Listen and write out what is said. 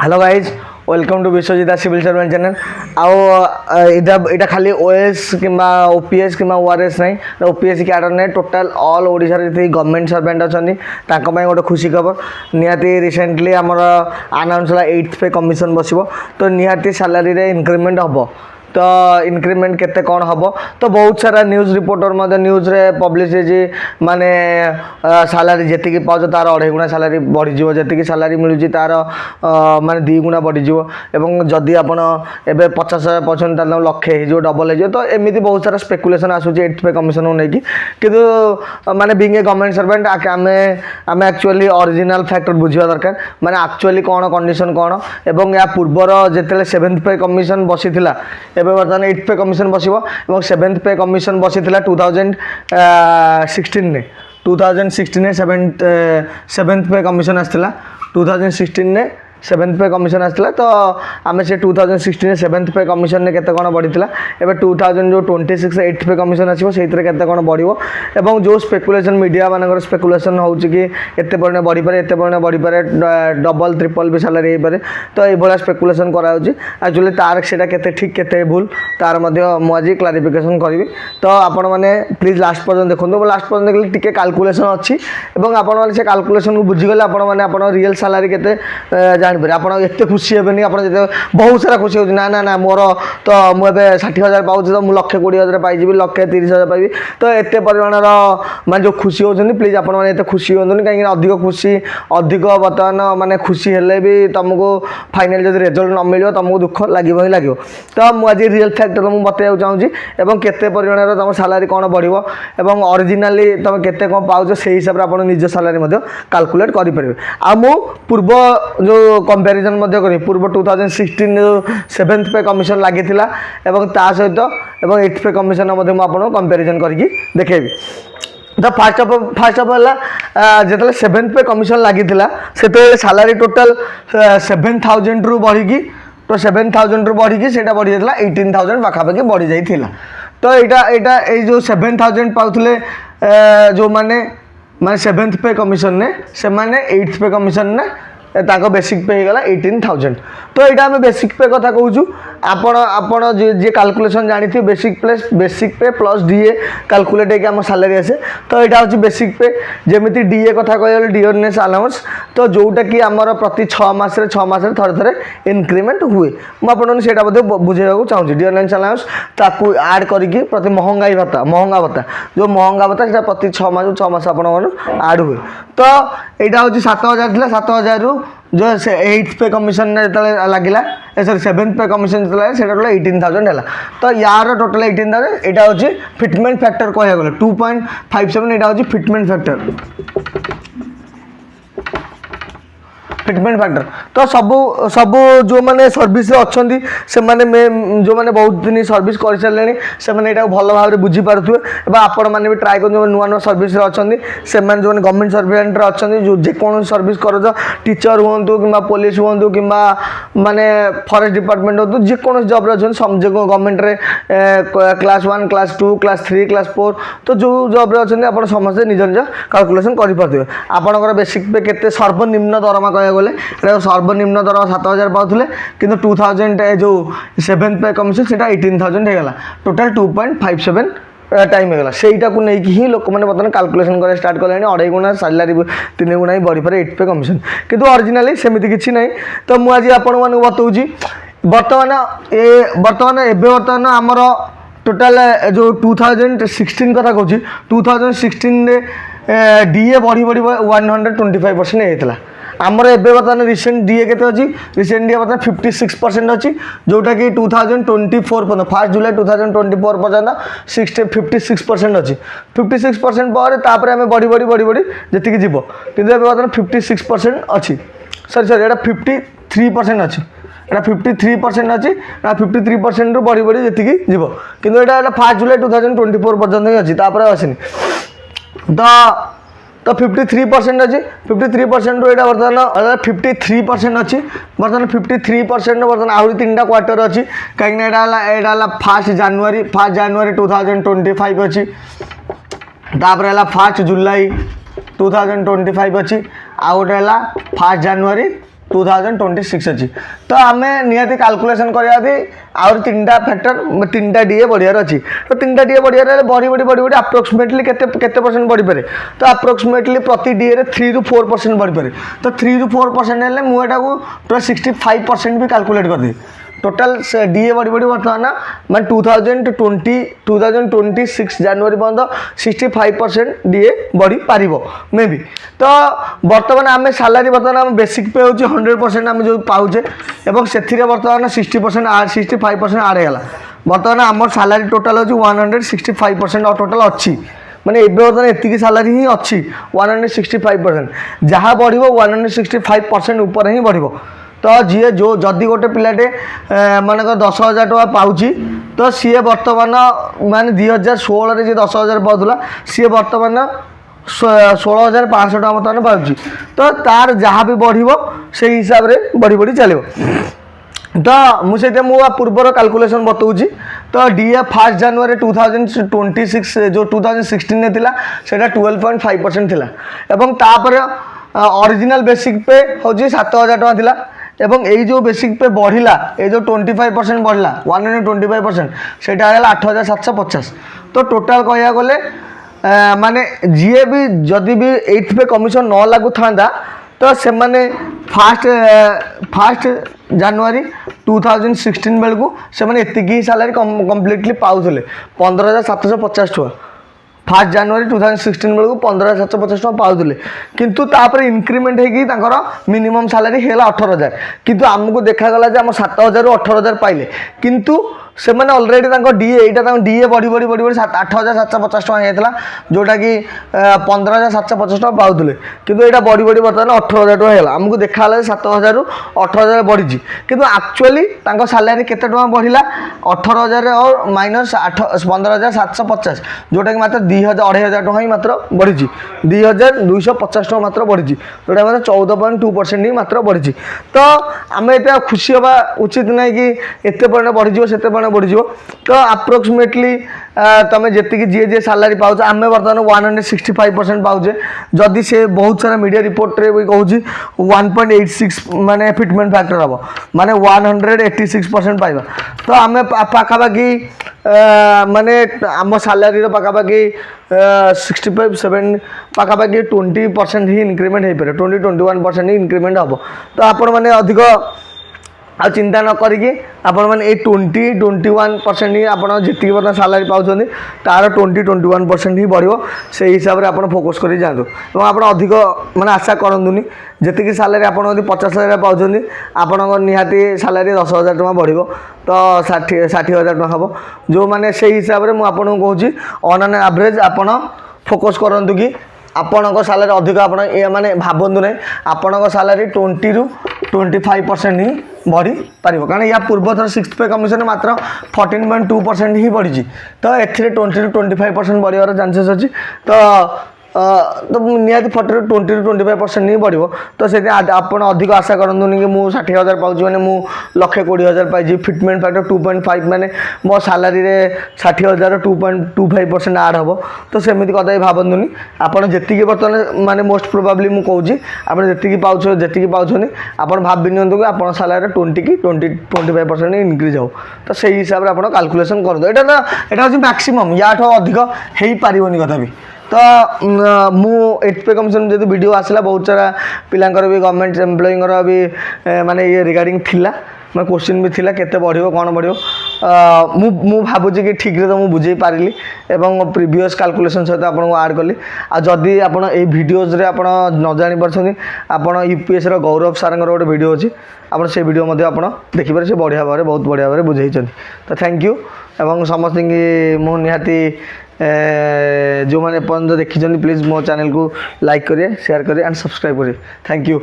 Hello guys welcome to Vishwajita civil servant channel आउ खाली OS कि ओपीएस कि ओआरएस नहीं ओपीएस कैडर नहीं टोटाल ऑल ओडिशा जी गवर्नमेंट सर्वेंट अच्छा गोटे खुशी खबर निहाती रिसेंटली आमर अनाउंस है 8th पे कमिशन बस तो निहाती सैलरी रे इंक्रीमेंट हम तो इंक्रीमेंट केते कौन हम तो बहुत सारा न्यूज रिपोर्टर न्यूज रे पब्लिश माने सैलरी जी पाच तार 2.5 गुणा सैलरी बढ़ीज जी सैलरी मिलूँ तार माने 2 गुणा बढ़ीज एवं जदि आपड़ एवं 50,000 पाँच लक्षे हो डबल हो तो एमती बहुत सारा स्पेकुलेसन आसूँ 8th पे कमिशन को लेकिन कितु माने बीइंग ए गवर्नमेंट सर्वेंट आम एक्चुअली ओरिजिनल फैक्टर बुझा दरकार माने एक्चुअली कौन कंडीशन कौन एवं या पूर्वर जिते 7th पे कमिशन बसी बर्तमान 8th पे कमिशन बस 7th पे कमिशन बसी 2016 7th पे कमिशन आसला 2016 ने 7th पे कमिशन आसला तो आम से 2016 7th पे कमिशन ने केते कौन बढ़ी एवं 2026 8th पे कमिशन आसो से कौन बढ़ो एवं जो स्पेकुलेसन मीडिया मानकर स्पेकुलेसन हो कि एत परिमाण बढ़ी पारे एत परिमाण बढ़ी पारे डबल ट्रिपल भी सैलरी हो पारे तो ये स्पेकुलेसन कराक्चुअली तार से ठीक केते भूल तार मुझे क्लारिफिकेशन करी तो आपण मैंने प्लीज लास्ट पर्यटन देखो लास्ट पर्यटन देखिए टी कैलकुलेसन अच्छी और आपण से कैलकुलेसन को बुझीगले आपण रियल सैलरी केते जानपर आप खुशी हेनी आप बहुत सारा खुशी हो ना ना ना मोर तो मुझे 60,000 पाँच तो मुझे 1,20,000 पाई 1,30,000 पाइबी तो एत परिमाणर मान जो खुशी होती प्लीज आप खुशी हूँ कहीं अधिक खुशी अधिक बर्तमान माने खुशी हेले भी तुमको फाइनाल जब रिजल्ट न मिले तुमको दुख लगे ही लगे तो मुझे रियल फैक्ट तुमको बताइए चाहूँगी और केते परिमाणर तुम सैलरी कौन बढ़ो और ओरिजिनाली तुम केते कौन पाउच से हिसाब से आप निज सैलरी कैलकुलेट करेंगे आ मु पूर्व जो कंपैरिजन करी पूर्व 2016 जो 7th पे कमिशन लगी ता सहित 8th पे कमिशन आपको कंपैरिजन करके देखेबी तो फास्ट ऑफ ऑल जो 7th पे कमिशन लगी से सैलरी टोटल 7,000 रु बढ़ी तो 7,000 रु बढ़ी से बढ़ी जाता 18,000 पाखापाखि बढ़ी जाता तो यहाँ जो 7,000 पाते जो मैंने 7th पे कमिशन ने से 8th पे कमिशन ने ताको बेसिक पे होगा 18,000 तो यहाँ आम बेसिक पे कथा कहूँ आपण जी कैलकुलेशन जानी थी बेसिक पे प्लस डीए कैलकुलेट होकर आम सैलरी आसे तो यहाँ हूँ बेसिक पे जमी डीए कथा कह डियरनेस अलाउंस तो जोटा कि आमर प्रति 6 मास थे थे इनक्रीमेंट हुए मुझे बुझेगा चाहूँगी डियरनेस अलाउंस ताकू आड करके प्रति महंगा भत्ता जो महंगा भत्ता से प्रति 6 मास आप आड हुए तो यहाँ हूँ 7,000 थी 7,000 रु जो 8th पे कमिशन जो लगिला सॉरी 7th पे कमिशन जो से टोटल 18,000 है तो यार टोटल 18,000 यहाँ हूँ फिटमेंट फैक्टर कह गले 2.57 यहाँ हूँ फिटमेंट फैक्टर तो सबू जो मैंने सर्विस अच्छा से मैंने जो मैंने बहुत दिन सर्विस कर सारे से भल भाव बुझी पारे आपण मैंने भी ट्राए कर नुआ नुआ सर्विस अच्छा से जो गवर्नमेंट सर्वेंट अच्छा जो जेको सर्विस कर टीचर हूँ कि पुलिस हूँ कि माने फॉरेस्ट डिपार्टमेंट हो जेको जब अच्छा government class 1 class 2 class 3 class 4 तो जो जब अच्छा आप समस्ते निज निज कैलकुलेसन करेंगे आपंकर बेसिक पे केते सर्वनिम्न दरमा कह गले सर्वनिम्न दरमा 7,000 पाते कि 2,000 जो 7th पे कमिशन से 18,000 होगा टोटाल 2.57 टाइम होगा सेटा को लेकिन ही लोक मैंने बर्तमान कैलकुलेसन कर स्टार्ट कले 2.5 गुणा सैलरी 3 गुणा ही बढ़ी पारे 8th पे कमिशन किंतु ओरिजिनली सेमती किसी ना तो मुझे आपण मानक बताऊँगी बर्तमान आमर टोटाल जो 2016 कथा कहूँ 2016 डीए बढ़ी बढ़ी 125% होता आमर एबे बर्तमान रिसेंट डीए केते अछि रिसेंट डीए बर्तमान 56% अछि जोटा कि 2024 पर्यंत 1 जुलाई 2024 पर्यंत 56% अछि 56% पर तापर हमें बढ़ी जति जीव किंतु एबे बर्तमान 56% अछि सॉरी एटा 53% अछि एटा 53% अच्छी 53% रु बढ़ी जी जीव किंतु एटा 1 जुलाई 2024 पर्यंत ही अच्छी तापर आसनी तो 53% अच्छी 53% रु एटा बर्तमान 53% अच्छी बर्तमान 53% बर्तमान आहरी 3टा क्वार्टर अच्छी कहीं एटा 1 जनवरी 2025 अच्छी तापर 1 जुलाई 2025 अच्छी आ गोटे 1 जनवरी 2026 अच्छी तो आम निहाती काल्कुलेसन करा आउर 3टा फैक्टर 3टा डीए बढ़ियार अच्छी तो 3टा डीए बढ़िया बढ़ी बढ़ी बढ़ी बढ़ी अप्रोक्सीमेटली केते परसेंट बढ़ी पारे तो अप्रोक्सीमेटली प्रति डीए 3 ରୁ 4% बढ़ी पारे तो 3 ରୁ 4% हेल्ले मुझे पूरा 65% भी काल्कुलेट कर दी टोटाल डीए बढ़ी बढ़ी बर्तमान मैं 2026 जनवरी पर्यंत 65% डीए बढ़ी पार मे बी तो बर्तमान आम सालारी बर्तमान आम बेसिक पे हूँ 100% आम जो पाचे और से बर्तमान 60% 65% आड होगा बर्तमान आम सालारी टोटाल हूँ 165% और टोटाल अच्छी माने एबे बर्तमान एतिकी सालारी ही अच्छी 165% जहाँ बढ़ 165% ऊपर ही बढ़ तो जी जो जदि गोटे पिलाटे मानक 10,000 टका पाउची तो सी बर्तमान माने 2016 जी 10,000 पाला सी बर्तमान 16,500 टका बर्तमान पाउची तो तार जहाँ भी बढ़ से हिसाब से बढ़ी बढ़ी चलो तो मुझे पूर्वर कैलकुलेशन बताऊँगी तो डीए 1 जनवरी 2026 जो 2016 में थिला सेटा 12.5% थिला एवं तापर ओरिजिनल बेसिक पे हूँ 7,000 टका थिला एवं यही जो बेसिक पे बढ़ला ये जो 25% बढ़ला 125% से 8,750 तो टोटाल कह गले माने जी भी जदि भी 8th पे कमिशन न लागू था तो से माने फास्ट जनवरी 2016 बेलू से माने एतिकी सालारी कम्प्लीटली पाउले 15,750 टका 1 जनवरी 2016 बेलू 15,750 टका पाउले किंतु तापर इनक्रीमेंट होगी मिनिमम सालारी है 18,000 किंतु आमको देखागला जे आम 7,000 ରୁ 18,000 पाइले किंतु से मैंने अलरेडी डीए यहाँ डीए बढ़ी बढ़ी बढ़ी बढ़ी 8,750 टका जाता जोटा कि 15,750 टका पाऊले किंतु यहाँ बढ़ी बढ़ी बर्तमान 18,000 टका है आमको देखा 7,000 ରୁ 18,000 बढ़ी किंतु एक्चुअली सालारी केते टका बढ़ला 18,000 और माइनस 15,750 जोटा कि मात्र 2,000 टका ही मात्र बढ़ी 2,250 टका मात्र बढ़ी जोटा मतलब 14.2% ही मात्र बढ़ी तो आम ये खुशी हवा उचित ना कि एत बढ़ी से बढ़ी तो अप्रोक्सीमेटली तुम जी जी जी सालारी पाच आम बर्तमान 165% पाचे जदि से बहुत सारा मीडिया रिपोर्ट रे भी कहूँ 1.86 माने फिटमेंट फैक्टर हम माने 186% पाइबा तो आम पाखापाखि माने आम सालारी पाखापाखि 65-7 पाखापाखि 20% ही इनक्रीमेंट हो पारे 20-21% ही इनक्रीमेंट हम तो आपण मैंने अधिक आ चिंता न करिकी आपण मैंने 20-21% ही आप जी बर्तमान सालारी पाँच तार 20-21% ही बढ़ो से हिसाब से आप फोकस कर जातु और आप अधिक माने आशा करूनी जी सालारी आप 50,000 पाँच आपण निहाती सालारी 10,000 टका बढ़ो तो 60,000 टका हम जो मैंने से हिसाब से मुझे कहूँ ऑन एन एवरेज आप फोकस करूँ कि आपण सालारी अधिक आप माने भावतु ना आपण सालारी 20 ରୁ 25% ही बढ़ी पार कारण या पूर्व थर 6th पे कमिशन मात्र 14.2% ही बढ़ी तो ए 20 ରୁ 25% बढ़िया चांसेस अच्छी तो निहाती 20 ରୁ 25% ही बढ़ो तो से आप अधिक आशा करूँ कि मुझे 60,000 पाँच मैंने मुझे 1,20,000 पाई फिटमेंट फैक्टर 2.5 मैंने मो सालारी 60,000 2.25% आड हम तो सेमती कदा भावतुनि आपड़ जी बर्तमान माने मोस्ट प्रोबाब्ली मुझे कहूँ आप जी पाँच आप भाव नि कि आप सालारी 20-25% इनक्रीज हो तो से हिसाब से आप कैलकुलेसन कर दो यहाँ हूँ मैक्सिमम या अधिक हो पारनि कथा भी तो मु 8th पे कमिशन जो वीडियो आसला बहुत सारा पिलांकर भी गवर्नमेंट एम्प्लॉई भी माने ये रिगार्डिंग थिला मैं क्वेश्चन भी थिला केते बढ़ियो कौन बढ़ियो मु भावुची कि ठीक रे तो मु बुझे पारिली एवं प्रीवियस कैलकुलेशन सहित आपन को ऐड कली आ जदी आपन ए वीडियोज रे आपन न जानि परछनी आपन यूपीएस रो गौरव सारंगर गोटे वीडियो अछि आपन से वीडियो मध्ये आपन देखि पारे से बढ़िया भाबरे बहुत बढ़िया भाबरे बुझाई छथि तो थैंक यू एवं समस्त की मु निहाती जो मैंने पर्यटन देखी प्लीज मो चैनल को लाइक करिए शेयर करिए एंड सब्सक्राइब करिए थैंक यू।